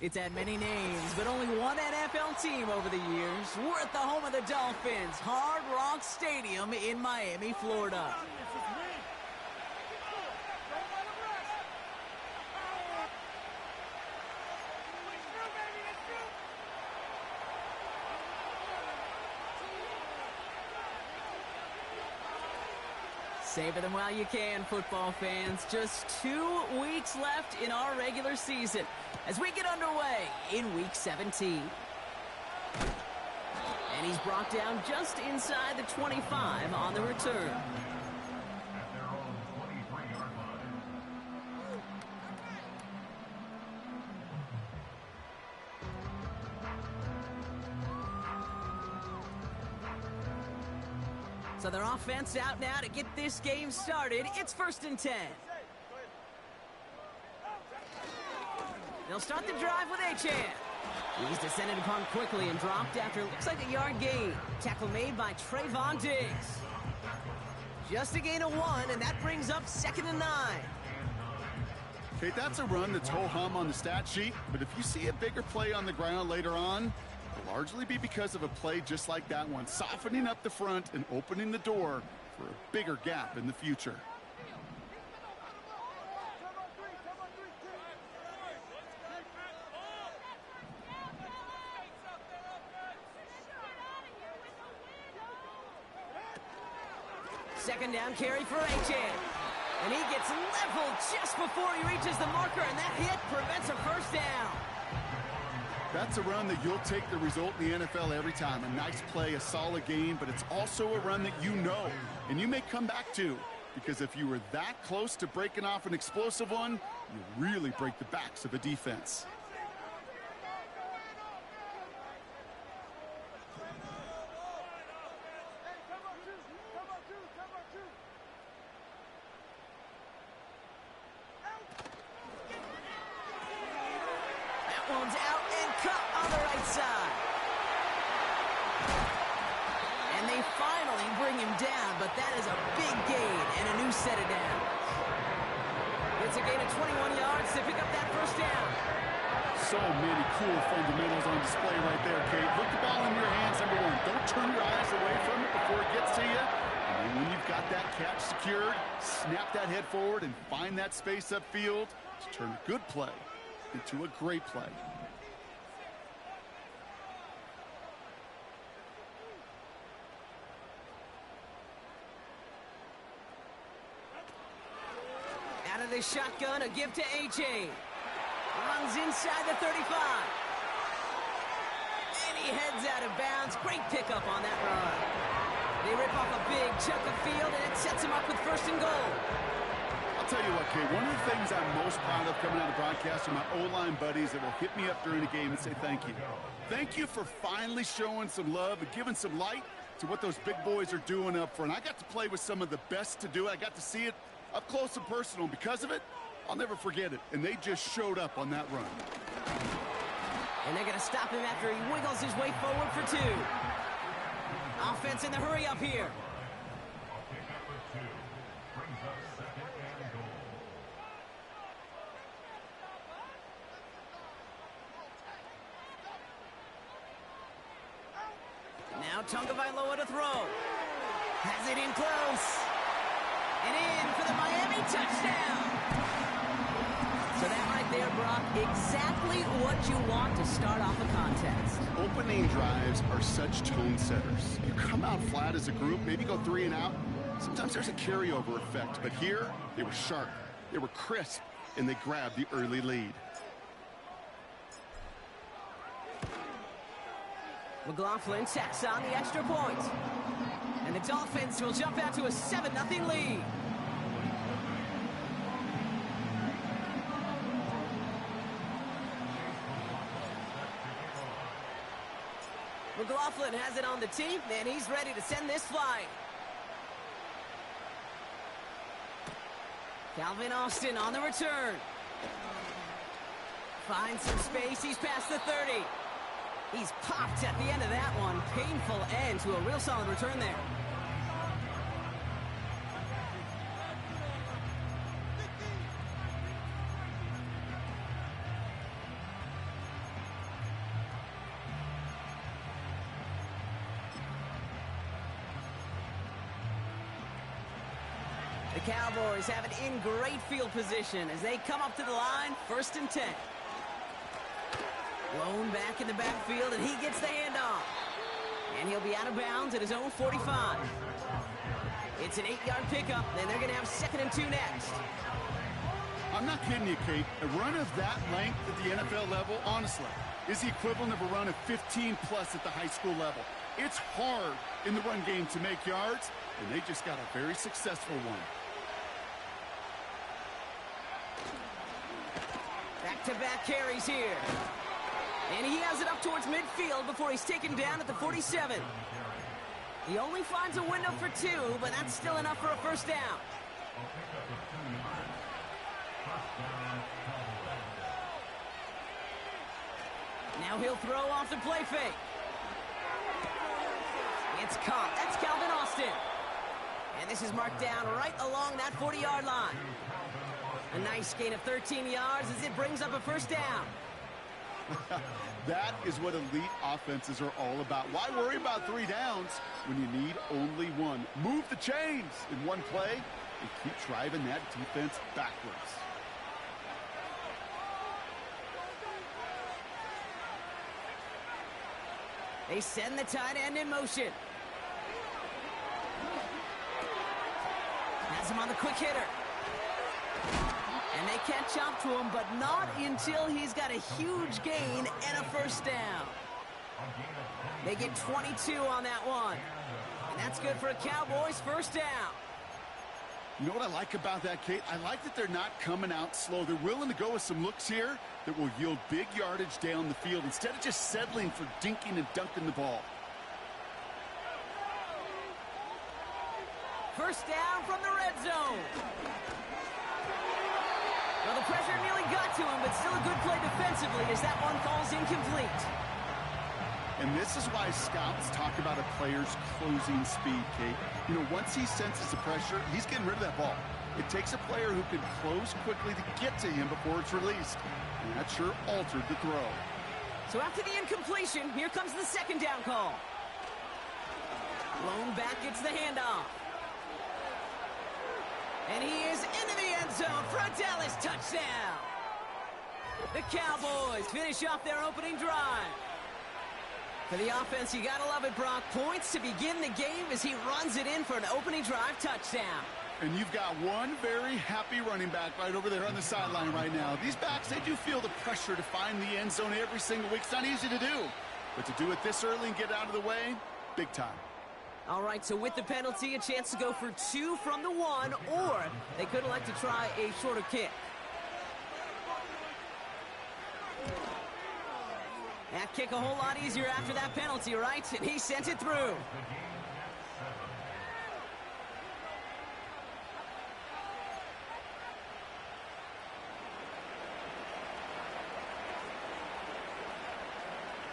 It's had many names, but only one NFL team over the years. We're at the home of the Dolphins, Hard Rock Stadium in Miami, Florida. Savor them while you can, football fans. Just 2 weeks left in our regular season as we get underway in Week 17. And he's brought down just inside the 25 on the return. So their offense out now to get this game started. It's 1st and 10. They'll start the drive with Achan. He's descended upon quickly and dropped after looks like a yard gain. Tackle made by Trayvon Diggs. Just a gain of 1, and that brings up 2nd and 9. Okay, that's a run that's ho-hum on the stat sheet, but if you see a bigger play on the ground later on, it'll largely be because of a play just like that one, softening up the front and opening the door for a bigger gap in the future. Second down carry for Achan. And he gets leveled just before he reaches the marker, and that hit prevents a first down. That's a run that you'll take the result in the NFL every time. A nice play, a solid game, but it's also a run that you know, and you may come back to. Because if you were that close to breaking off an explosive one, you really break the backs of a defense. One's out and cut on the right side. And they finally bring him down, but that is a big gain and a new set of downs. It's a gain of 21 yards to pick up that first down. So many cool fundamentals on display right there, Kate. Put the ball in your hands, number one. Don't turn your eyes away from it before it gets to you. And then when you've got that catch secured, snap that head forward and find that space upfield to turn a good play into a great play. Out of the shotgun, a give to AJ. Runs inside the 35. And he heads out of bounds. Great pickup on that run. They rip off a big chunk of field, and it sets him up with 1st and goal. I'll tell you what, Kate, one of the things I'm most proud of coming out of the broadcast are my O-line buddies that will hit me up during the game and say thank you. Thank you for finally showing some love and giving some light to what those big boys are doing up front. I got to play with some of the best to do it. I got to see it up close and personal. Because of it, I'll never forget it. And they just showed up on that run. And they're going to stop him after he wiggles his way forward for 2. Offense in the hurry up here. Now Tagovailoa to throw. Has it in close. And in for the Miami touchdown. So that right there, Brock, exactly what you want to start off a contest. Opening drives are such tone setters. You come out flat as a group, maybe go 3 and out. Sometimes there's a carryover effect, but here they were sharp, they were crisp, and they grabbed the early lead. McLaughlin tacks on the extra point. And the Dolphins will jump out to a 7-0 lead. McLaughlin has it on the tee, and he's ready to send this flying. Calvin Austin on the return. Finds some space, he's past the 30. He's popped at the end of that one. Painful end to a real solid return there. The Cowboys have it in great field position as they come up to the line, 1st and 10. Blown back in the backfield, and he gets the handoff. And he'll be out of bounds at his own 45. It's an 8-yard pickup, and they're going to have 2nd and 2 next. I'm not kidding you, Kate. A run of that length at the NFL level, honestly, is the equivalent of a run of 15-plus at the high school level. It's hard in the run game to make yards, and they just got a very successful one. Back-to-back carries here. And he has it up towards midfield before he's taken down at the 47. He only finds a window for 2, but that's still enough for a 1st down. Now he'll throw off the play fake. It's caught. That's Calvin Austin. And this is marked down right along that 40-yard line. A nice gain of 13 yards as it brings up a 1st down. That is what elite offenses are all about. Why worry about 3 downs when you need only 1? Move the chains in one play and keep driving that defense backwards. They send the tight end in motion. Has him on the quick hitter. And they catch up to him, but not until he's got a huge gain and a 1st down. They get 22 on that one. And that's good for a Cowboys 1st down. You know what I like about that, Kate? I like that they're not coming out slow. They're willing to go with some looks here that will yield big yardage down the field instead of just settling for dinking and dunking the ball. 1st down from the red zone. Well, the pressure nearly got to him, but still a good play defensively as that one falls incomplete. And this is why scouts talk about a player's closing speed, Kate. You know, once he senses the pressure, he's getting rid of that ball. It takes a player who can close quickly to get to him before it's released. And that sure altered the throw. So after the incompletion, here comes the 2nd down call. Blown back gets the handoff. And he is into the end zone for a Dallas touchdown. The Cowboys finish off their opening drive. For the offense, you gotta love it, Brock. Points to begin the game as he runs it in for an opening drive touchdown. And you've got one very happy running back right over there on the sideline right now. These backs, they do feel the pressure to find the end zone every single week. It's not easy to do. But to do it this early and get out of the way, big time. All right, so with the penalty, a chance to go for 2 from the 1, or they could elect to try a shorter kick. That kick a whole lot easier after that penalty, right? And he sent it through.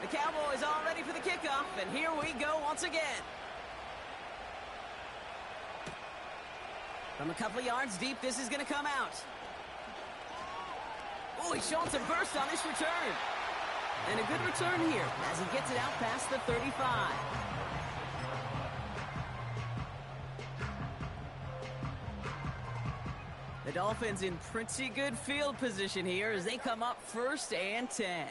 The Cowboys all ready for the kickoff, and here we go once again. From a couple of yards deep, this is going to come out. Oh, he's showing some burst on this return. And a good return here as he gets it out past the 35. The Dolphins in pretty good field position here as they come up 1st and 10.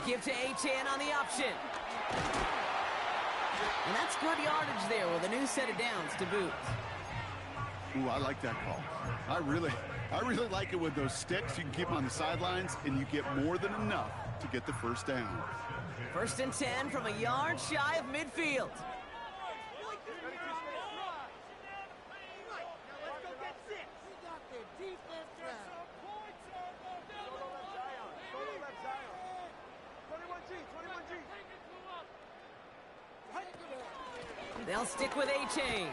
Give to Achane on the option. And that's good yardage there with a new set of downs to boot. Ooh, I like that call. I really like it with those sticks. You can keep them on the sidelines, and you get more than enough to get the 1st down. 1st and 10 from a yard shy of midfield. They'll stick with Achane.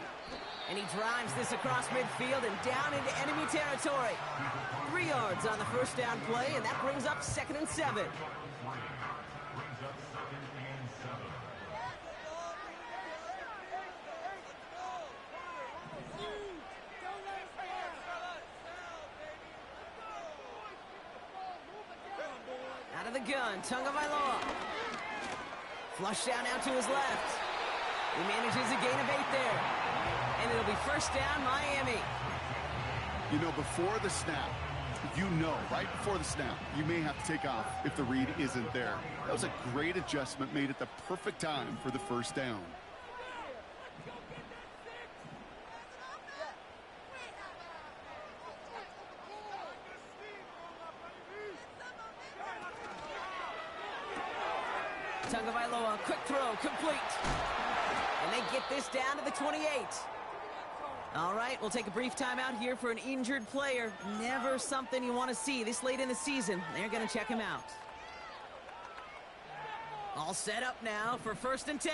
And he drives this across midfield and down into enemy territory. 3 yards on the 1st down play, and that brings up 2nd and 7. of the gun, Tagovailoa. Flush down out to his left. He manages a gain of 8 there. And it'll be first down, Miami. You know, before the snap, right before the snap, you may have to take off if the read isn't there. That was a great adjustment made at the perfect time for the first down. Tagovailoa, quick throw, complete. And they get this down to the 28. All right, we'll take a brief timeout here for an injured player. Never something you want to see this late in the season. They're going to check him out. All set up now for 1st and 10.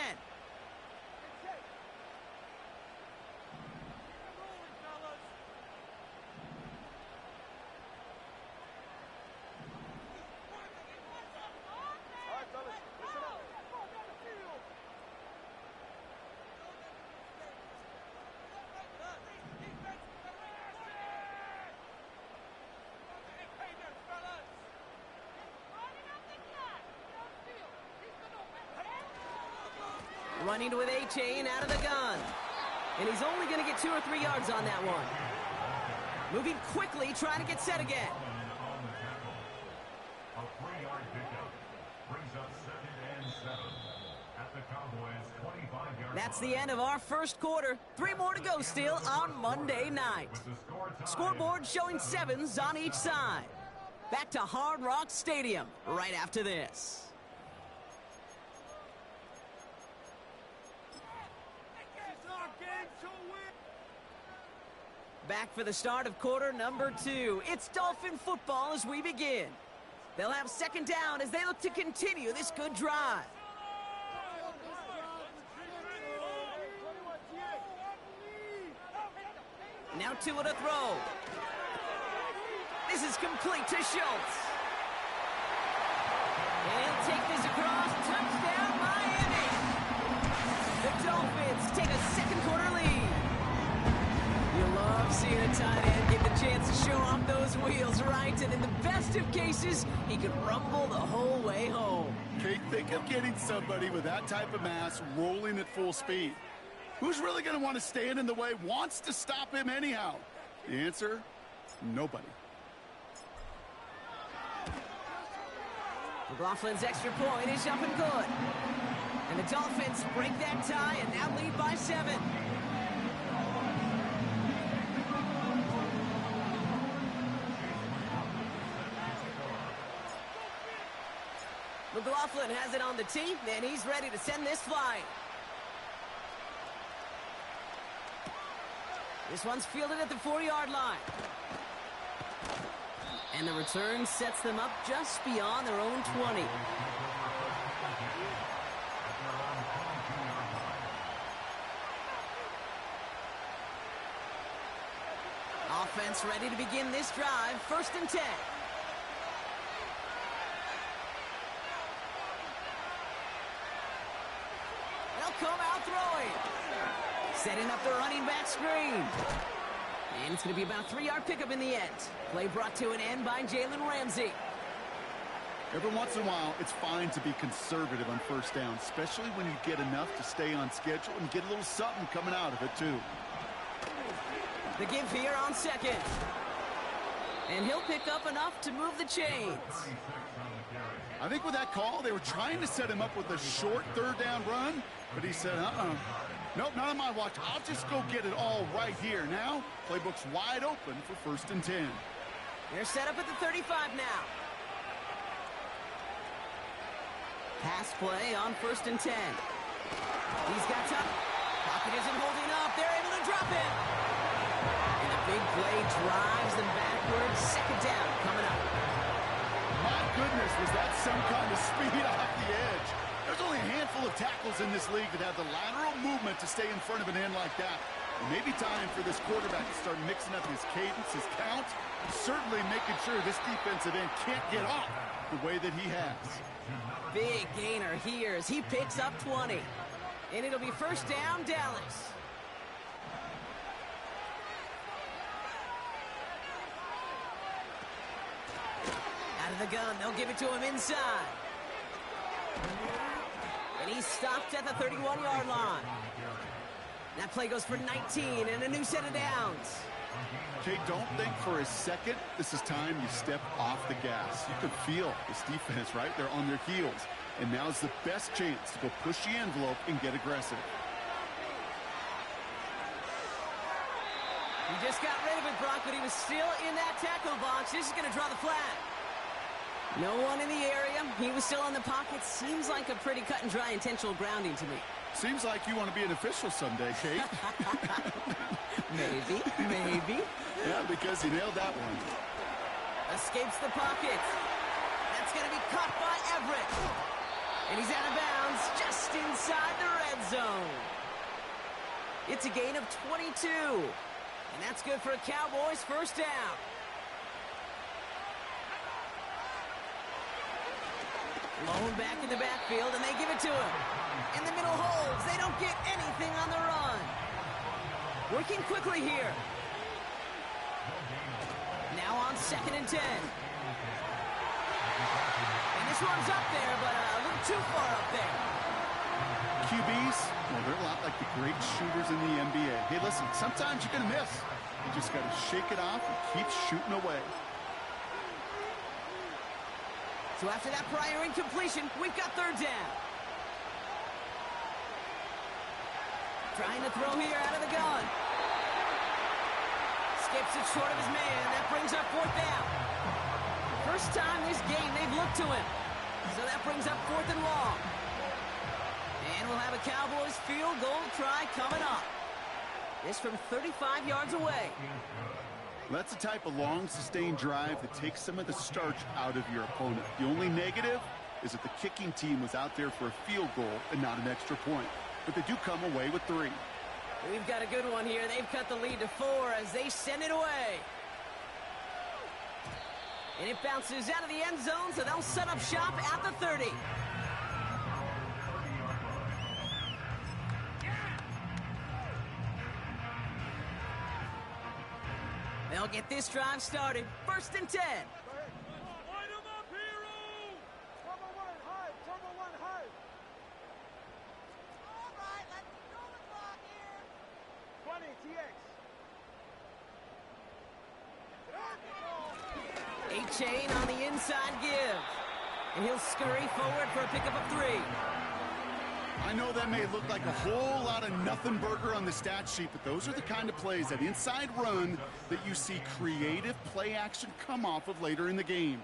Running with A-Chain out of the gun. And he's only going to get 2 or 3 yards on that one. Moving quickly, trying to get set again. A 3-yard pickup brings up 2nd and 7 at the Cowboys' 25-yard line. That's the end of our first quarter. 3 more to go still on Monday night. Scoreboard showing 7s on each side. Back to Hard Rock Stadium right after this. Back for the start of quarter number 2. It's Dolphin football as we begin. They'll have 2nd down as they look to continue this good drive. Now Tua to throw. This is complete to Schultz. And he'll take this across. Touchdown, Miami. The Dolphins take a 2nd quarter lead. You love seeing a tight end get the chance to show off those wheels, right? And in the best of cases, he could rumble the whole way home. Okay, think of getting somebody with that type of mass rolling at full speed. Who's really going to want to stand in the way, wants to stop him anyhow? The answer, nobody. McLaughlin's extra point is up and good. And the Dolphins break that tie and now lead by 7. McLaughlin has it on the tee, and he's ready to send this flying. This one's fielded at the 4-yard line. And the return sets them up just beyond their own 20. Offense ready to begin this drive. 1st and 10. Come out throwing. Setting up the running back screen. And it's going to be about a 3-yard pickup in the end. Play brought to an end by Jalen Ramsey. Every once in a while, it's fine to be conservative on 1st down, especially when you get enough to stay on schedule and get a little something coming out of it, too. The give here on 2nd. And he'll pick up enough to move the chains. I think with that call, they were trying to set him up with a short 3rd down run, but he said, nope, not on my watch. I'll just go get it all right here. Now, playbook's wide open for 1st and 10. They're set up at the 35 now. Pass play on 1st and 10. He's got time. Pocket isn't holding up. They're able to drop it. And a big play drives them backwards. 2nd down coming up. My goodness, was that some kind of speed off the edge. There's only a handful of tackles in this league that have the lateral movement to stay in front of an end like that. It may be time for this quarterback to start mixing up his cadence, his count, certainly making sure this defensive end can't get off the way that he has. Big gainer here as he picks up 20. And it'll be 1st down, Dallas. Out of the gun. They'll give it to him inside. And he's stopped at the 31-yard line. That play goes for 19 and a new set of downs. Jay, don't think for a second this is time you step off the gas. You can feel this defense, right? They're on their heels. And now's the best chance to go push the envelope and get aggressive. He just got rid of it, Brock, but he was still in that tackle box. This is going to draw the flag. No one in the area. He was still in the pocket. Seems like a pretty cut and dry intentional grounding to me. Seems like you want to be an official someday, Kate. Maybe. Yeah, because he nailed that one. Escapes the pocket. That's going to be caught by Everett. And he's out of bounds just inside the red zone. It's a gain of 22. And that's good for a Cowboys first down. Lone back in the backfield, and they give it to him. In the middle holds. They don't get anything on the run. Working quickly here. Now on 2nd and 10. And this one's up there, but a little too far up there. QBs, well, they're a lot like the great shooters in the NBA. Hey, listen, sometimes you're going to miss. You just got to shake it off and keep shooting away. So after that prior incompletion, we've got 3rd down. Trying to throw here out of the gun. Skips it short of his man. That brings up 4th down. First time this game they've looked to him. So that brings up 4th and long. And we'll have a Cowboys field goal try coming up. This from 35 yards away. That's the type of long, sustained drive that takes some of the starch out of your opponent. The only negative is that the kicking team was out there for a field goal and not an extra point. But they do come away with 3. We've got a good one here. They've cut the lead to 4 as they send it away. And it bounces out of the end zone, so they'll set up shop at the 30. They'll get this drive started. 1st and 10. Line him up, hero! Turbo 1 high, Turbo 1 high. All right, let's go the clock here. 20 TX. A-Chain on the inside give. And he'll scurry forward for a pickup of 3. I know that may look like a whole lot of nothing burger on the stat sheet, but those are the kind of plays, that inside run, that you see creative play action come off of later in the game.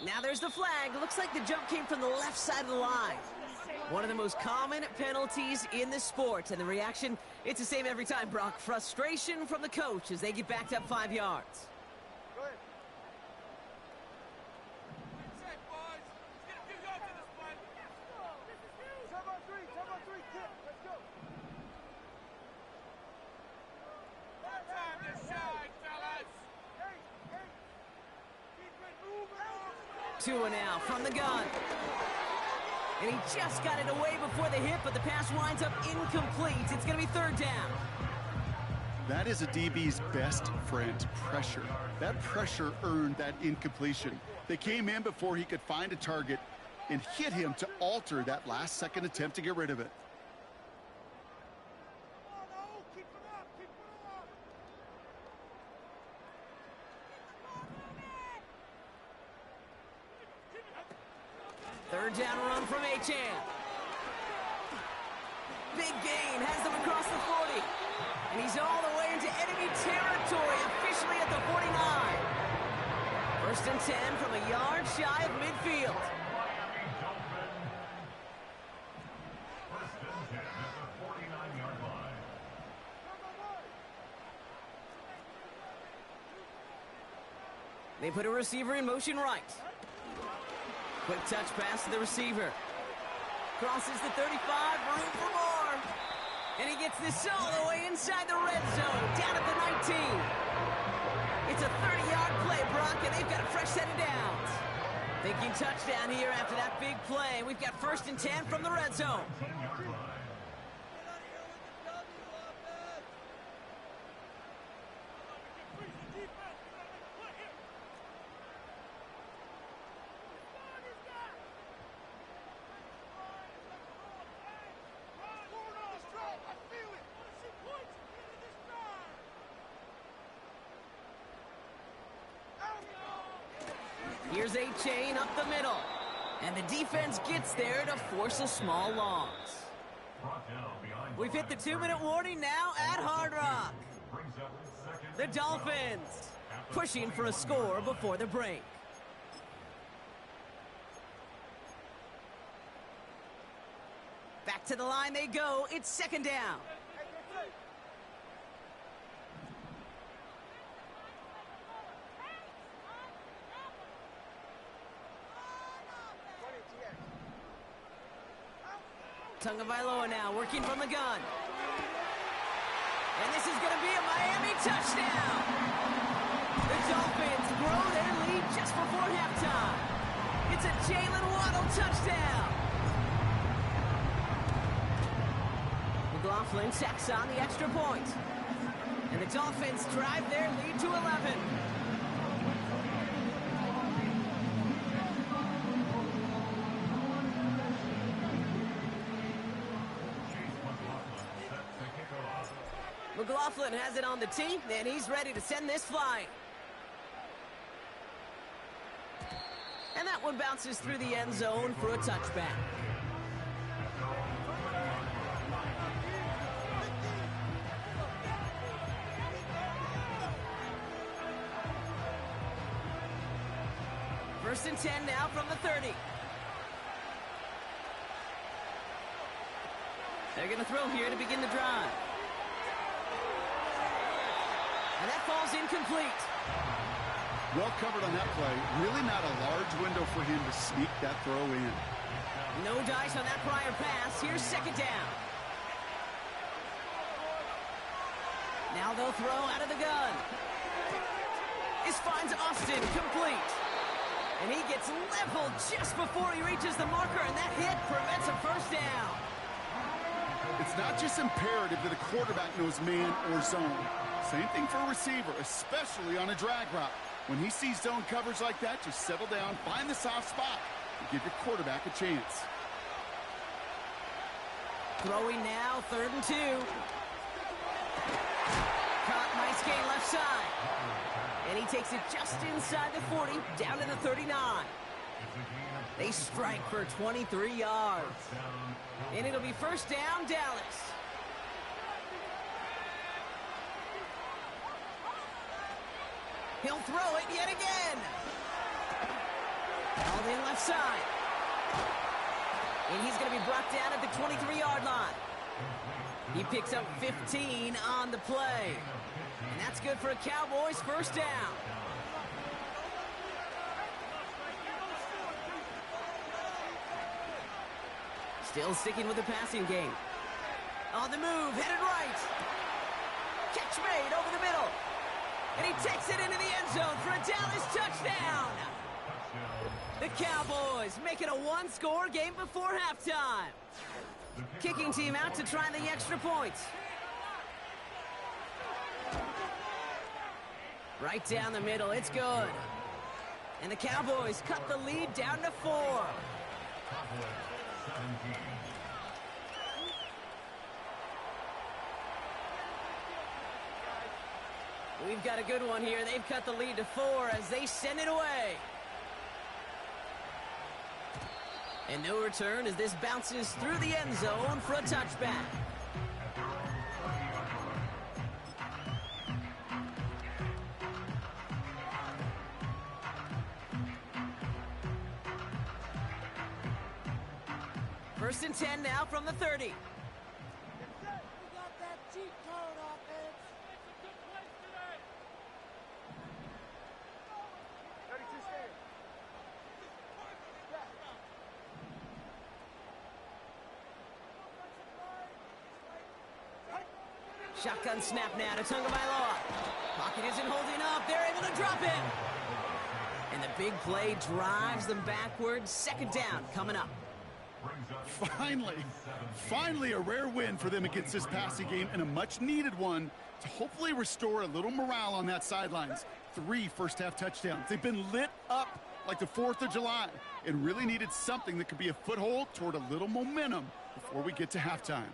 Now there's the flag. Looks like the jump came from the left side of the line. One of the most common penalties in the sport. And the reaction, it's the same every time, Brock. Frustration from the coach as they get backed up 5 yards. Go ahead. Set, boys. Let's get a few yards in this one. Turbo 3, kick. Let's go. Time to shine, fellas. Hey. Keep it moving. Tua now from the gun. And he just got it away before the hit, but the pass winds up incomplete. It's going to be 3rd down. That is a DB's best friend, pressure. That pressure earned that incompletion. They came in before he could find a target and hit him to alter that last-second attempt to get rid of it. Keep it up. 3rd down run from A-Chan. Big gain, has them across the 40. And he's all the way into enemy territory, officially at the 49. 1st and 10 from a yard shy of midfield. Miami Dolphin. 1st and 10 at the 49-yard line. They put a receiver in motion right. Quick touch pass to the receiver. Crosses the 35, room for more. And he gets this all the way inside the red zone, down at the 19. It's a 30-yard play, Brock, and they've got a fresh set of downs. Thinking touchdown here after that big play. We've got 1st and 10 from the red zone. Here's a chain up the middle. And the defense gets there to force a small loss. We've hit the 2-minute warning now at Hard Rock. The Dolphins pushing for a score before the break. Back to the line they go. It's 2nd down. Tagovailoa now working from the gun. And this is going to be a Miami touchdown. The Dolphins grow their lead just before halftime. It's a Jalen Waddle touchdown. McLaughlin sacks on the extra point. And the Dolphins drive their lead to 11. McLaughlin has it on the tee, and he's ready to send this flying. And that one bounces through the end zone for a touchback. First and 10 now from the 30. They're going to throw here to begin the drive. And that falls incomplete. Well covered on that play. Really not a large window for him to sneak that throw in. No dice on that prior pass. Here's 2nd down. Now they'll throw out of the gun. This finds Austin complete. And he gets leveled just before he reaches the marker, and that hit prevents a 1st down. It's not just imperative that a quarterback knows man or zone. Same thing for a receiver, especially on a drag route. When he sees zone coverage like that, just settle down, find the soft spot, and give your quarterback a chance. Throwing now, 3rd and 2. Caught, nice gain left side. And he takes it just inside the 40, down to the 39. They strike for 23 yards. And it'll be 1st down, Dallas. He'll throw it yet again. Held in left side. And he's going to be brought down at the 23-yard line. He picks up 15 on the play. And that's good for a Cowboys 1st down. Still sticking with the passing game. On the move, headed right. Catch made over the middle. And he takes it into the end zone for a Dallas touchdown. The Cowboys make it a 1-score game before halftime. Kicking team out to try the extra points. Right down the middle, it's good. And the Cowboys cut the lead down to 4. We've got a good one here. They've cut the lead to 4 as they send it away. And no return as this bounces through the end zone for a touchback. First and 10 now from the 30. We got that cheat code offense. It's a good place today. 32 stadium. Shotgun snap now to Tagovailoa. Pocket isn't holding up. They're able to drop it. And the big play drives them backwards. Second down coming up. Finally a rare win for them against this passing game, and a much-needed one to hopefully restore a little morale on that sidelines. 3 first-half touchdowns. They've been lit up like the 4th of July and really needed something that could be a foothold toward a little momentum before we get to halftime.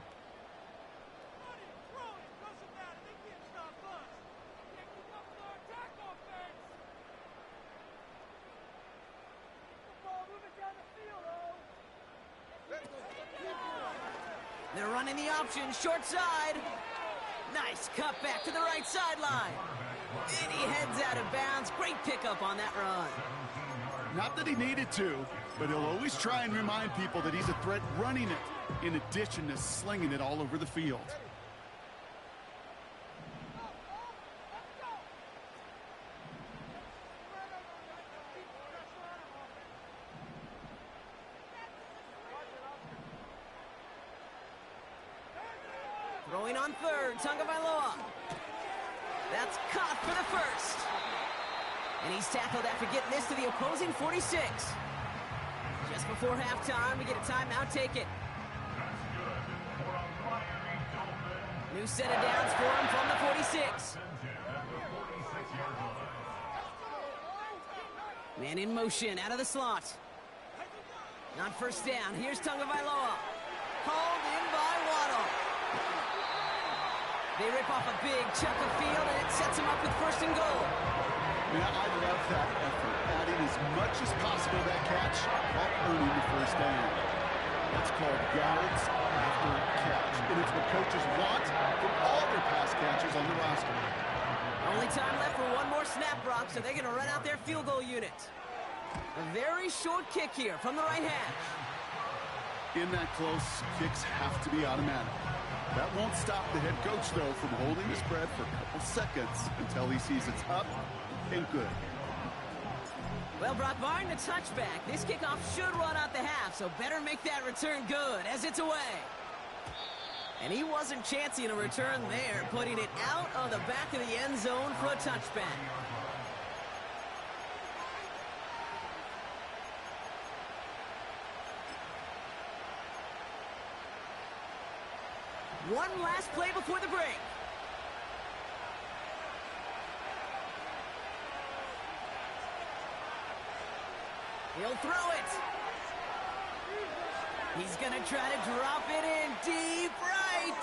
They're running the option, short side. Nice cut back to the right sideline. And he heads out of bounds. Great pickup on that run. Not that he needed to, but he'll always try and remind people that he's a threat running it, in addition to slinging it all over the field. Throwing on third, Tagovailoa. That's caught for the first. And he's tackled after getting this to the opposing 46. Just before halftime, we get a timeout. Take it. New set of downs for him from the 46. Man in motion, out of the slot. Not first down. Here's Tagovailoa. Hauled in by Waddle. They rip off a big chunk of field, and it sets them up with first and goal. Yeah, I love that effort, adding as much as possible to that catch while earning the first down. That's called yards after catch, and it's what coaches want from all their pass catchers on the roster. Only time left for one more snap, Brock, so they're going to run out their field goal unit. A very short kick here from the right hash. In that close, kicks have to be automatic. That won't stop the head coach, though, from holding his breath for a couple seconds until he sees it's up and good. Well, Brock, barring the touchback, this kickoff should run out the half, so better make that return good as it's away. And he wasn't chancing a return there, putting it out of the back of the end zone for a touchback. One last play before the break. He'll throw it. He's going to try to drop it in deep right.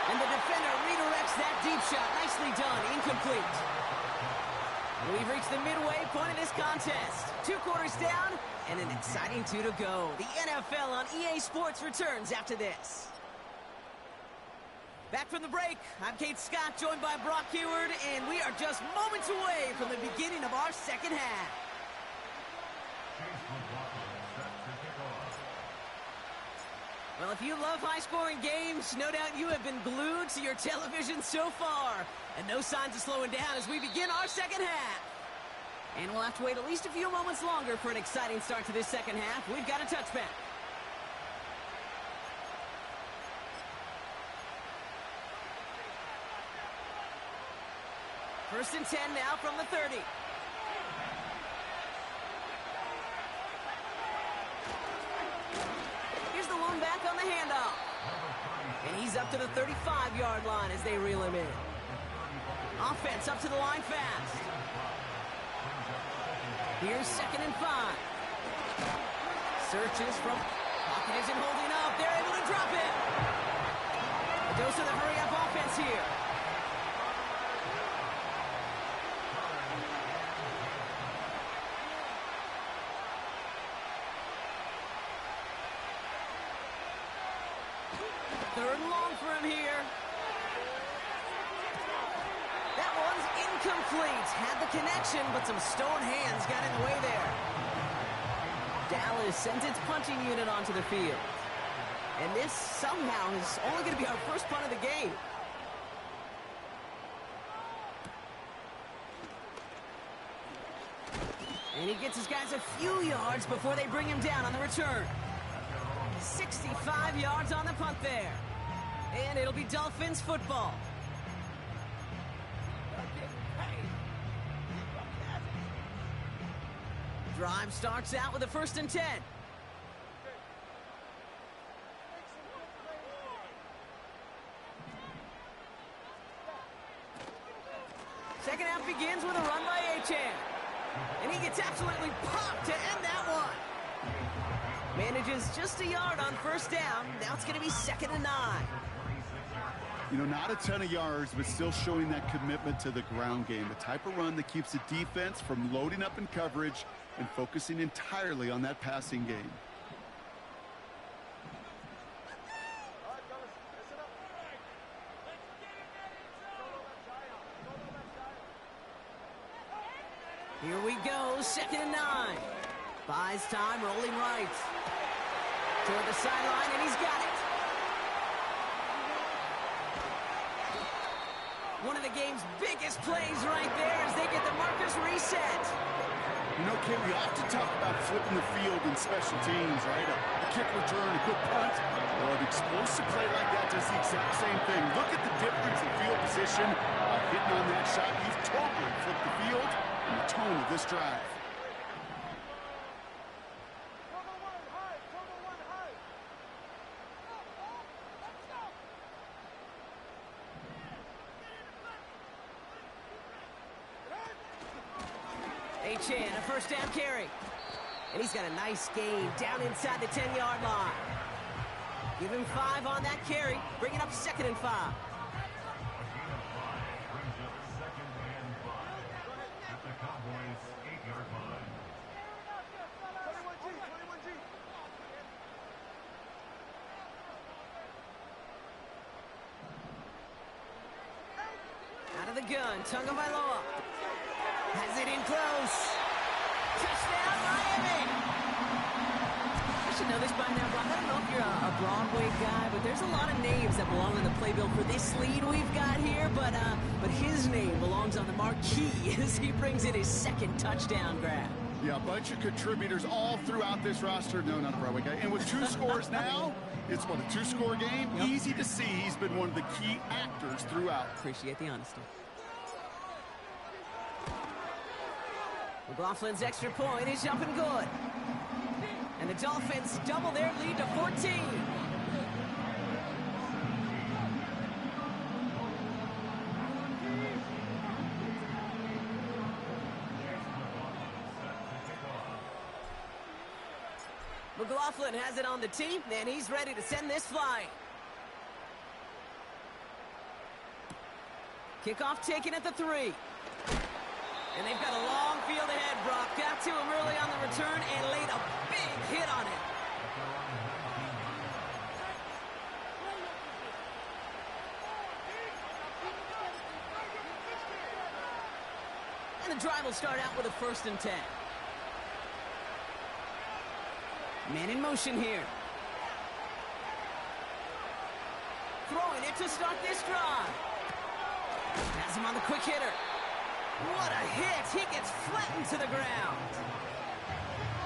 And the defender redirects that deep shot. Nicely done. Incomplete. We've reached the midway point of this contest. 2 quarters down and an exciting 2 to go. The NFL on EA Sports returns after this. Back from the break, I'm Kate Scott, joined by Brock Heward, and we are just moments away from the beginning of our second half. Well, if you love high-scoring games, no doubt you have been glued to your television so far. And no signs of slowing down as we begin our second half. And we'll have to wait at least a few moments longer for an exciting start to this second half. We've got a touchback. First and 10 now from the 30. Here's the one back on the handoff. And he's up to the 35-yard line as they reel him in. Offense up to the line fast. Here's 2nd and 5. Searches from pocket isn't holding up. They're able to drop it. A dose of the hurry-up offense here. Third and long for him here. That one's incomplete. Had the connection, but some stone hands got in the way there. Dallas sends its punching unit onto the field. And this somehow is only going to be our first punt of the game. And he gets his guys a few yards before they bring him down on the return. 65 yards on the punt there. And it'll be Dolphins football. Drive starts out with a 1st and 10. Second half begins with a run by Achan. And he gets absolutely popped to end that one. Manages just a yard on 1st down. Now it's going to be 2nd and 9. You know, not a ton of yards, but still showing that commitment to the ground game. The type of run that keeps the defense from loading up in coverage and focusing entirely on that passing game. Here we go, 2nd and 9. Buys time, rolling right. Toward the sideline, and he's got it. One of the game's biggest plays right there as they get the markers reset. You know, Kate, we often talk about flipping the field in special teams, right? A kick return, a good punt. Well, an explosive play like that does the exact same thing. Look at the difference in field position. Hitting on that shot, he's totally flipped the field and the tone of this drive. Achan, a 1st down carry. And he's got a nice gain down inside the 10-yard line. Give him 5 on that carry. Bring it up 2nd and 5. At the Cowboys' 8-yard line. Out of the gun, Tagovailoa. Has it in close. Touchdown, Miami! I should know this by now, Brock. I don't know if you're a Broadway guy, but there's a lot of names that belong on the playbill for this lead we've got here, but his name belongs on the marquee as he brings in his 2nd touchdown grab. Yeah, a bunch of contributors all throughout this roster. No, not a Broadway guy. And with 2 scores now, it's what, a 2-score game? Yep. Easy to see he's been one of the key actors throughout. Appreciate the honesty. McLaughlin's extra point is up and good. And the Dolphins double their lead to 14. McLaughlin has it on the tee, and he's ready to send this flying. Kickoff taken at the 3. And they've got a long field ahead, Brock. Got to him early on the return and laid a big hit on it. And the drive will start out with a 1st and 10. Man in motion here. Throwing it to start this drive. Has him on the quick hitter. What a hit! He gets flattened to the ground.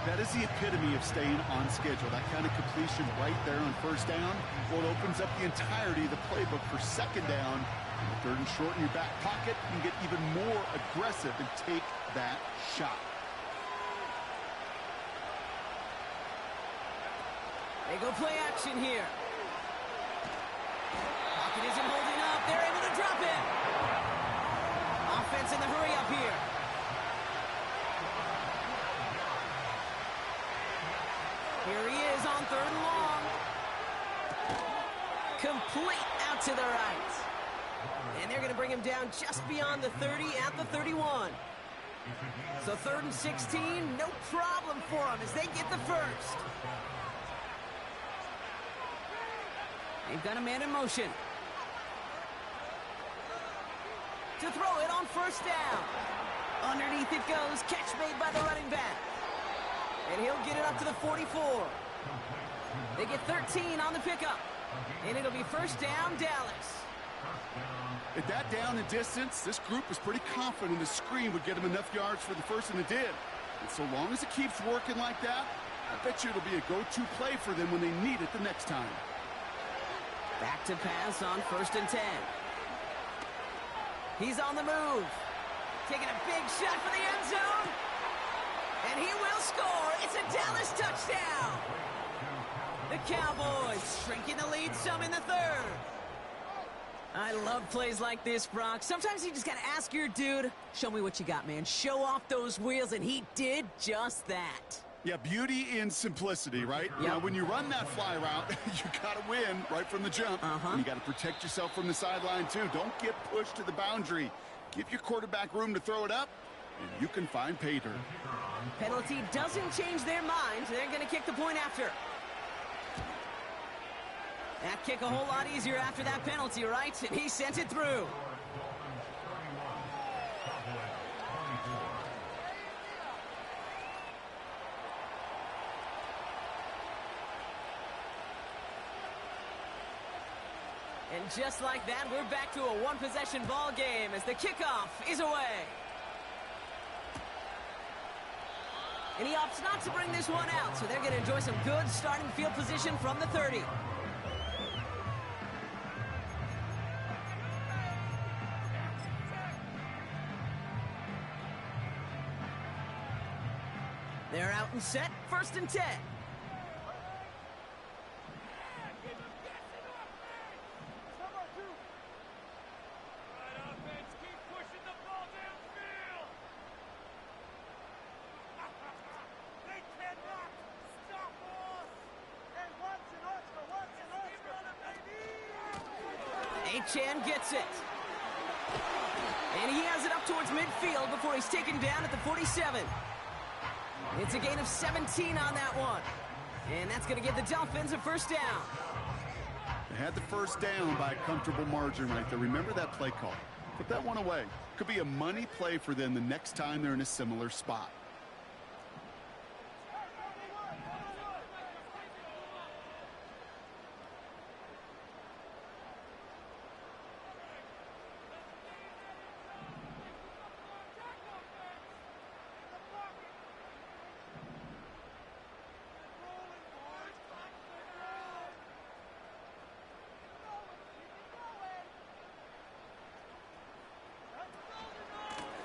That is the epitome of staying on schedule. That kind of completion right there on 1st down. Well, it opens up the entirety of the playbook for 2nd down. 3rd and short in your back pocket. You can get even more aggressive and take that shot. They go play action here. Pocket isn't holding up. They're able to drop it. Offense in the hurry up here. Here he is on 3rd and long. Complete out to the right. And they're going to bring him down just beyond the 30 at the 31. So 3rd and 16, no problem for them as they get the 1st. They've got a man in motion. To throw it on 1st down. Underneath it goes. Catch made by the running back. And he'll get it up to the 44. They get 13 on the pickup. And it'll be 1st down, Dallas. At that down and distance, this group was pretty confident the screen would get them enough yards for the 1st, and it did. And so long as it keeps working like that, I bet you it'll be a go-to play for them when they need it the next time. Back to pass on 1st and 10. He's on the move. Taking a big shot for the end zone. And he will score. It's a Dallas touchdown. The Cowboys shrinking the lead some in the 3rd. I love plays like this, Brock. Sometimes you just got to ask your dude, show me what you got, man. Show off those wheels, and he did just that. Yeah, beauty in simplicity, right? Yep. Now, when you run that fly route, you got to win right from the jump. And you got to protect yourself from the sideline, too. Don't get pushed to the boundary. Give your quarterback room to throw it up, and you can find pay dirt. Penalty doesn't change their mind. They're going to kick the point after. That kick a whole lot easier after that penalty, right? And he sent it through. And just like that, we're back to a one-possession ball game as the kickoff is away. And he opts not to bring this one out, so they're going to enjoy some good starting field position from the 30. They're out and set, 1st and 10. Chan gets it. And he has it up towards midfield before he's taken down at the 47. It's a gain of 17 on that one. And that's going to give the Dolphins a 1st down. They had the 1st down by a comfortable margin right there. Remember that play call. Put that one away. Could be a money play for them the next time they're in a similar spot.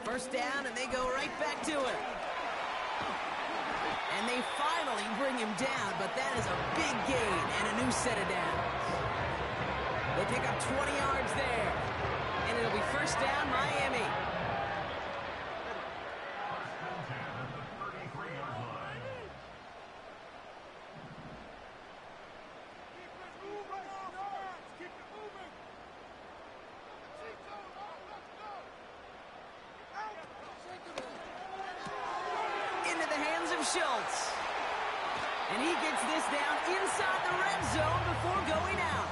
First down, and they go right back to it. And they finally bring him down, but that is a big gain and a new set of downs. They pick up 20 yards there, and it'll be 1st down, Miami. Schultz. And he gets this down inside the red zone before going out.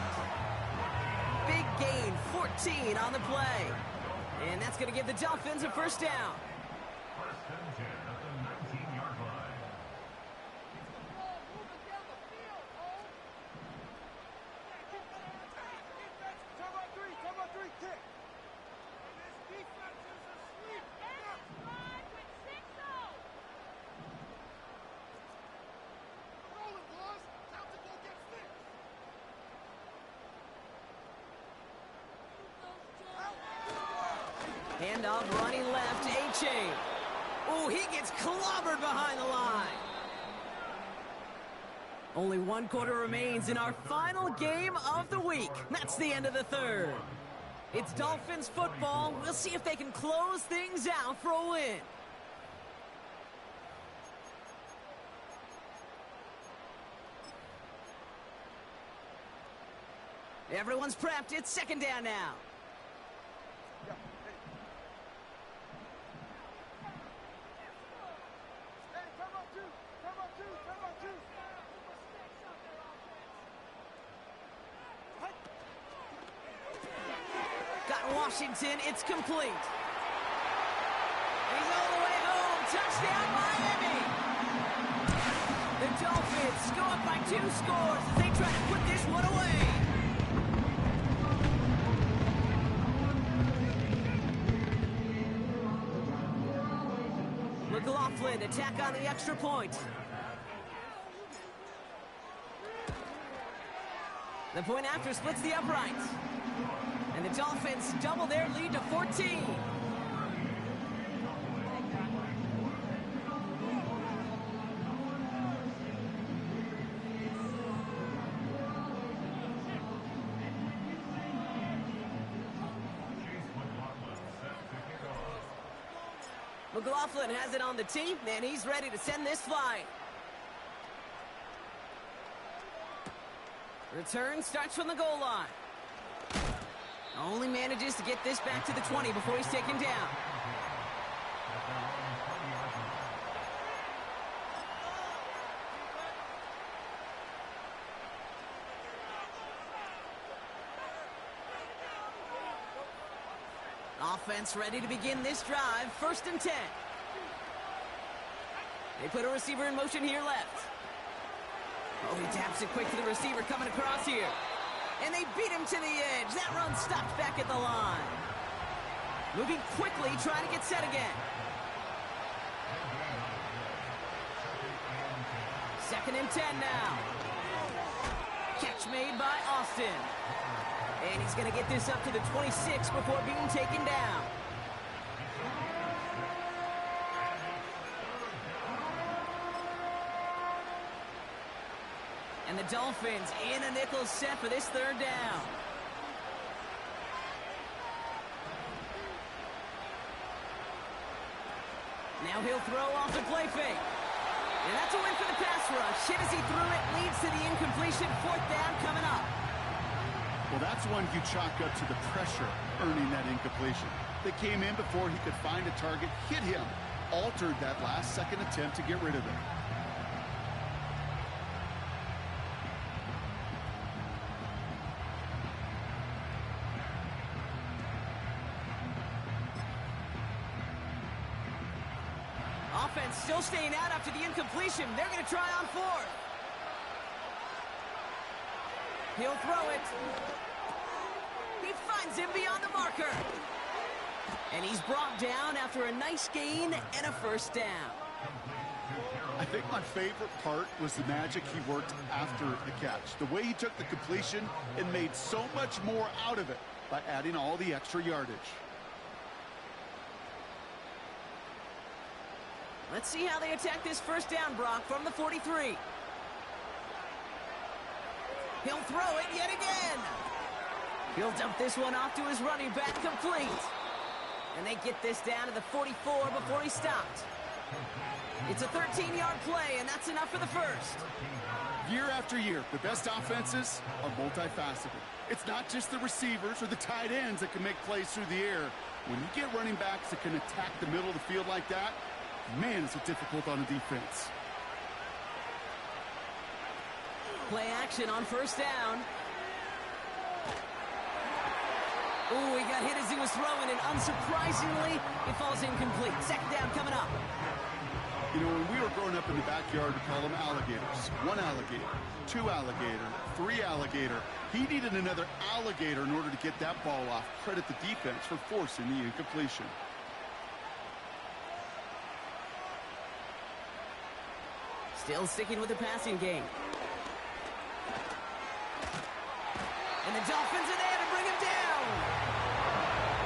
Big gain, 14 on the play. And that's going to give the Dolphins a 1st down. 1st and 10 at the 19-yard line. Come on, three, kick. This defense is asleep. Handoff running left, A-Chain. Oh, he gets clobbered behind the line. Only 1 quarter remains in our final game of the week. That's the end of the 3rd. It's Dolphins football. We'll see if they can close things out for a win. Everyone's prepped. It's 2nd down now. Got Washington. It's complete. He's all the way home. Touchdown, Miami. The Dolphins go up by 2 scores as they try to put this one away. McLaughlin attack on the extra point. The point after splits the uprights. And the Dolphins double their lead to 14. McLaughlin has it on the tee, and he's ready to send this flying. Return starts from the goal line. Only manages to get this back to the 20 before he's taken down. Offense ready to begin this drive. 1st and 10. They put a receiver in motion here left. Oh, he taps it quick to the receiver coming across here. And they beat him to the edge. That run stopped back at the line. Moving quickly, trying to get set again. 2nd and 10 now. Catch made by Austin. And he's going to get this up to the 26 before being taken down. And the Dolphins in a nickel set for this 3rd down. Now he'll throw off the play fake. And that's a win for the pass rush. Hit as he threw it, leads to the incompletion. 4th down coming up. Well, that's one you chalk up to the pressure earning that incompletion. They came in before he could find a target, hit him, altered that last second attempt to get rid of it. Offense still staying out after the incompletion. They're going to try on 4th. He'll throw it. He finds him beyond the marker. And he's brought down after a nice gain and a 1st down. I think my favorite part was the magic he worked after the catch. The way he took the completion and made so much more out of it by adding all the extra yardage. Let's see how they attack this 1st down, Brock, from the 43. He'll throw it yet again. He'll dump this one off to his running back, complete. And they get this down to the 44 before he stopped. It's a 13-yard play, and that's enough for the 1st. Year after year, the best offenses are multifaceted. It's not just the receivers or the tight ends that can make plays through the air. When you get running backs that can attack the middle of the field like that, man, it's difficult on a defense. Play action on 1st down. Ooh, he got hit as he was throwing, and unsurprisingly, it falls incomplete. 2nd down coming up. You know, when we were growing up in the backyard, we call them alligators. 1 alligator, 2 alligator, 3 alligator. He needed another alligator in order to get that ball off. Credit the defense for forcing the incompletion. Still sticking with the passing game. And the Dolphins are there to bring him down.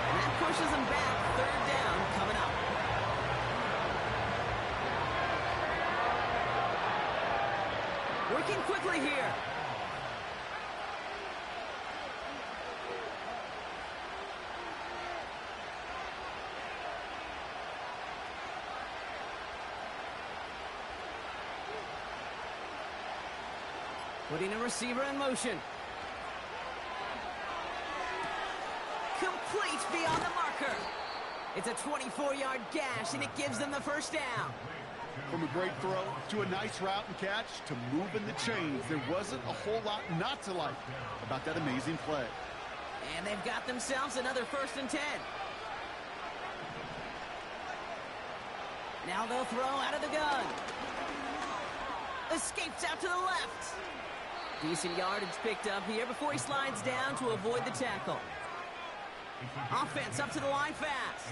And that pushes him back. 3rd down coming up. Working quickly here. Putting a receiver in motion. Complete beyond the marker. It's a 24-yard gash, and it gives them the 1st down. From a great throw to a nice route and catch to moving the chains, there wasn't a whole lot not to like about that amazing play. And they've got themselves another 1st and 10. Now they'll throw out of the gun. Escapes out to the left. Decent yardage picked up here before he slides down to avoid the tackle. Offense up to the line fast.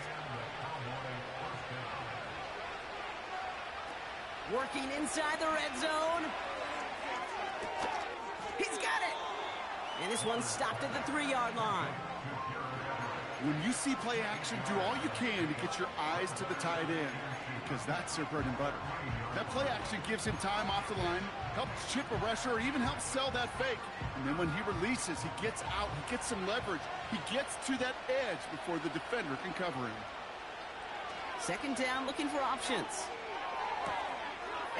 Working inside the red zone. He's got it. And this one stopped at the 3-yard line. When you see play action, do all you can to get your eyes to the tight end, because that's their bread and butter. That play action gives him time off the line, helps chip a rusher, or even helps sell that fake. And then when he releases, he gets out, he gets some leverage. He gets to that edge before the defender can cover him. Second down, looking for options.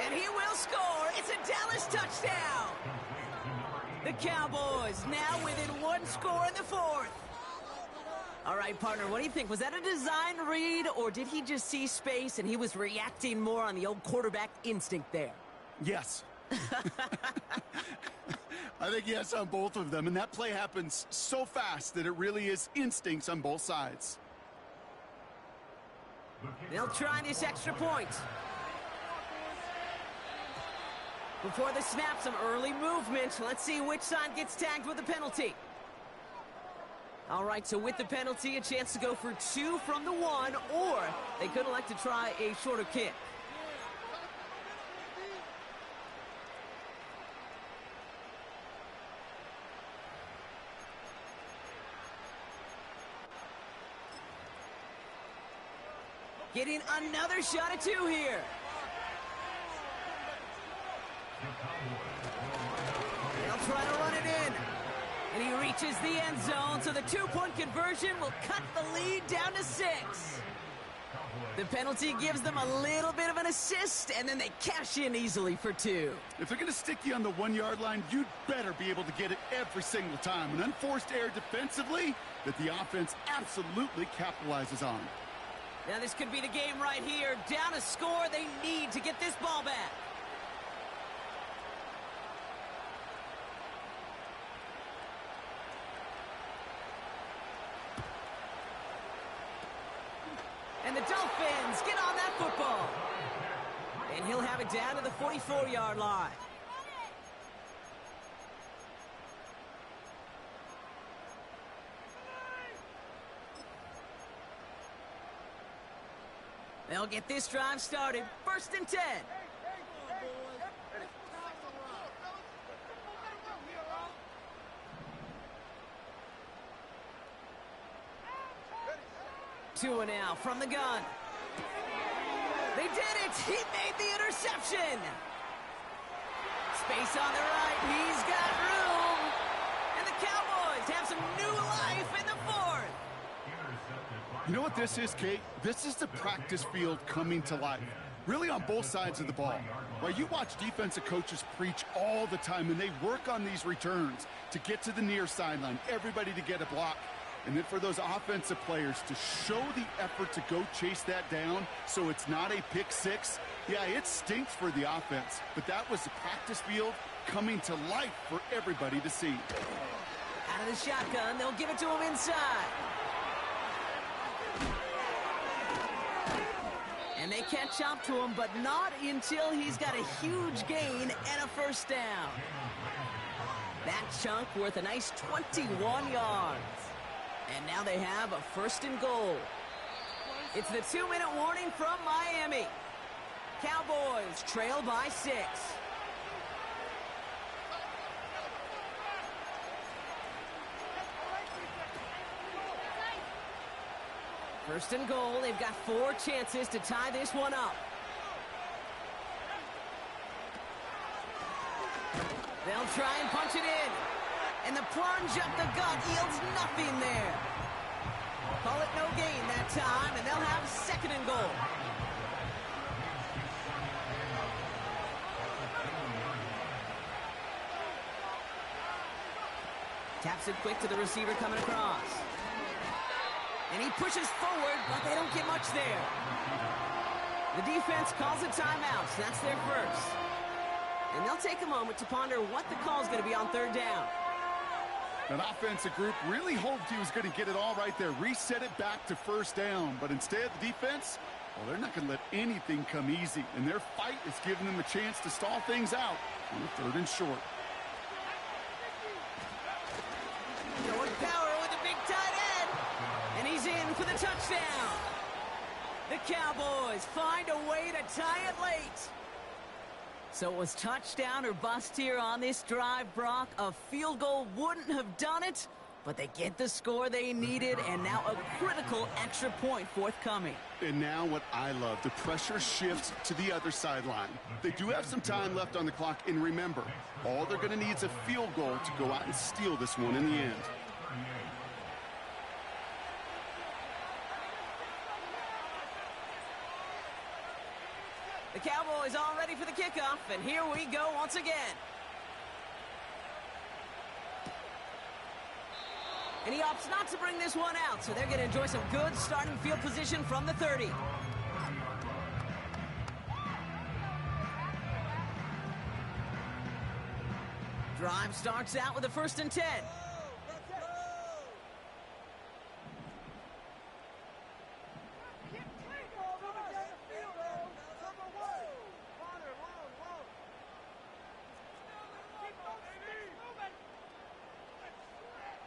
And he will score. It's a Dallas touchdown. The Cowboys now within 1 score in the 4th. All right, partner, what do you think? Was that a design read, or did he just see space and he was reacting more on the old quarterback instinct there? Yes. I think yes on both of them, and that play happens so fast that it really is instincts on both sides. They'll try this extra point. Before the snap, some early movement. Let's see which side gets tagged with the penalty. All right, so with the penalty, a chance to go for 2 from the 1, or they could elect to try a shorter kick. Getting another shot at 2 here. They'll try to run it in. And he reaches the end zone, so the 2-point conversion will cut the lead down to 6. The penalty gives them a little bit of an assist, and then they cash in easily for 2. If they're going to stick you on the 1-yard line, you'd better be able to get it every single time. An unforced error defensively that the offense absolutely capitalizes on. Now this could be the game right here. Down a score, they need to get this ball back. And the Dolphins get on that football. And he'll have it down to the 44-yard line. They'll get this drive started. 1st and 10. 2 now from the gun. They did it! He made the interception! Space on the right. He's got room. And the Cowboys have some new life in the 4th. You know what this is, Kate? This is the practice field coming to life. Really on both sides of the ball. Right, you watch defensive coaches preach all the time, and they work on these returns to get to the near sideline, everybody to get a block. And then for those offensive players to show the effort to go chase that down so it's not a pick 6, yeah, it stinks for the offense. But that was the practice field coming to life for everybody to see. Out of the shotgun, they'll give it to him inside. And they catch up to him, but not until he's got a huge gain and a 1st down. That chunk worth a nice 21 yards. And now they have a 1st and goal. It's the 2-minute warning from Miami. Cowboys trail by 6. First and goal. They've got 4 chances to tie this one up. They'll try and punch it in. And the plunge up the gut yields nothing there. Call it no gain that time, and they'll have 2nd and goal. Taps it quick to the receiver coming across. And he pushes forward, but they don't get much there. The defense calls a timeout, so that's their 1st. And they'll take a moment to ponder what the call is going to be on 3rd down. That offensive group really hoped he was going to get it all right there, reset it back to 1st down. But instead, the defense, well, they're not going to let anything come easy. And their fight is giving them a chance to stall things out on the 3rd and short. Throwing power with a big tight end. And he's in for the touchdown. The Cowboys find a way to tie it late. So it was touchdown or bust here on this drive, Brock. A field goal wouldn't have done it, but they get the score they needed, and now a critical extra point forthcoming. And now what I love, the pressure shifts to the other sideline. They do have some time left on the clock, and remember, all they're going to need is a field goal to go out and steal this one in the end. The Cowboys all ready for the kickoff, and here we go once again. And he opts not to bring this one out, so they're going to enjoy some good starting field position from the 30. Drive starts out with a 1st and 10.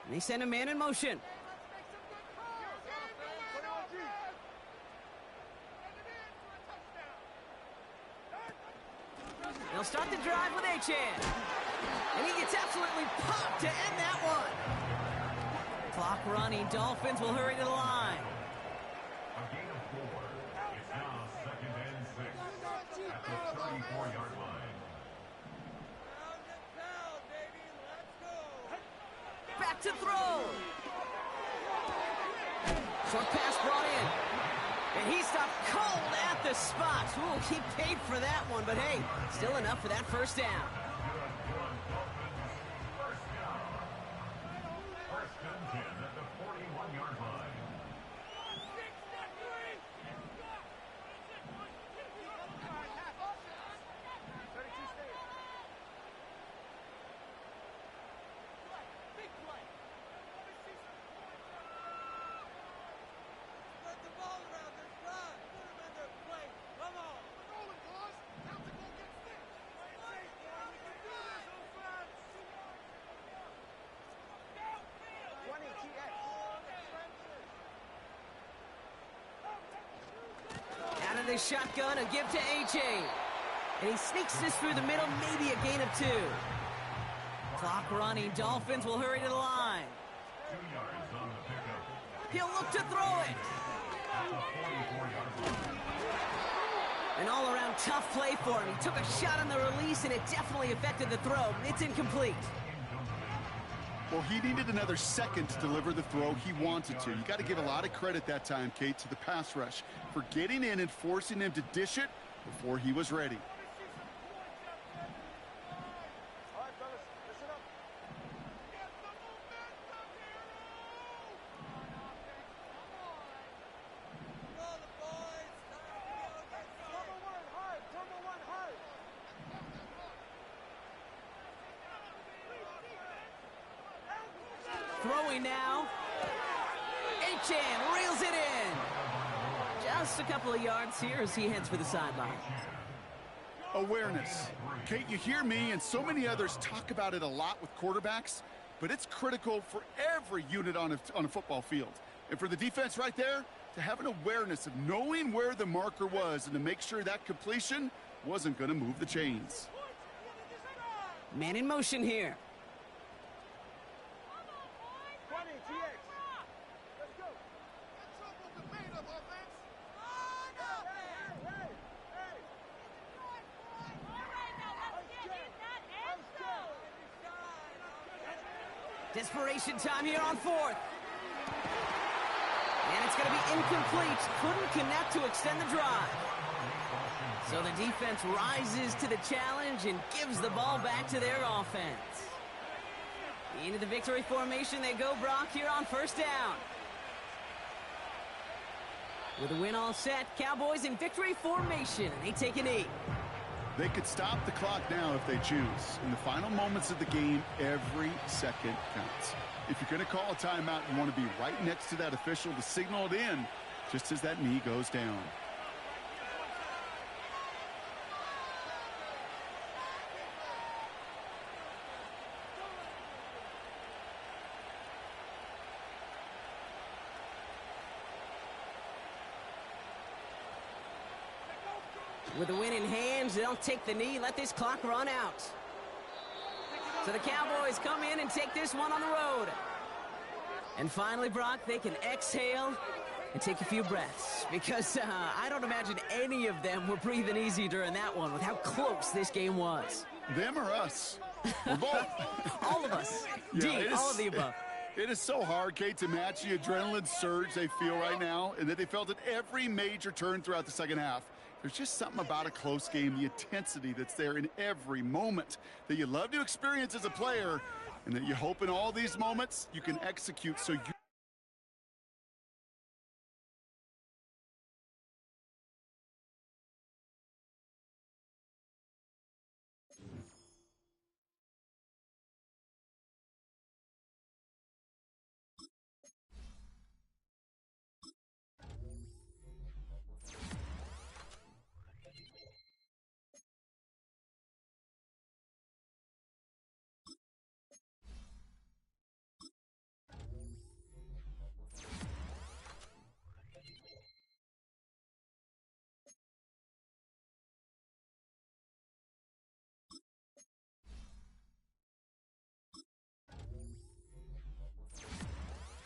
And they send a man in motion. They'll start the drive with Achan. And he gets absolutely popped to end that one. Clock running. Dolphins will hurry to the line. A gain of 4. It's now 2nd and 6 at the 34-yard line. Back to throw. Short pass brought in. And he stopped cold at the spot. Ooh, he paid for that one, but hey, still enough for that 1st down. First and 10 at the 41-yard line. Out of the shotgun, a give to AJ. And he sneaks this through the middle, maybe a gain of 2. Clock running. Dolphins will hurry to the line. 2 yards on the pickup. He'll look to throw it. At the 44-yard line. An all-around tough play for him. He took a shot on the release, and it definitely affected the throw. It's incomplete. Well, he needed another second to deliver the throw he wanted to. You got to give a lot of credit that time, Kate, to the pass rush for getting in and forcing him to dish it before he was ready. Throwing now. Achan reels it in. Just a couple of yards here as he heads for the sideline. Awareness. Kate, you hear me and so many others talk about it a lot with quarterbacks, but it's critical for every unit on a football field. And for the defense right there, to have an awareness of knowing where the marker was and to make sure that completion wasn't going to move the chains. Man in motion here. Desperation time here on 4th. And it's going to be incomplete. Couldn't connect to extend the drive. So the defense rises to the challenge and gives the ball back to their offense. Into the victory formation they go, Brock, here on 1st down. With a win all set, Cowboys in victory formation, and they take a knee. They could stop the clock now if they choose. In the final moments of the game, every second counts. If you're going to call a timeout, you want to be right next to that official to signal it in just as that knee goes down. With the win in hand, they'll take the knee, let this clock run out. So the Cowboys come in and take this one on the road. And finally, Brock, they can exhale and take a few breaths, because I don't imagine any of them were breathing easy during that one with how close this game was. Them or us? We're both. All of us. Yeah, All of the above. It is so hard, Kate, to match the adrenaline surge they feel right now, and that they felt at every major turn throughout the second half. There's just something about a close game, the intensity that's there in every moment that you love to experience as a player, and that you hope in all these moments you can execute so you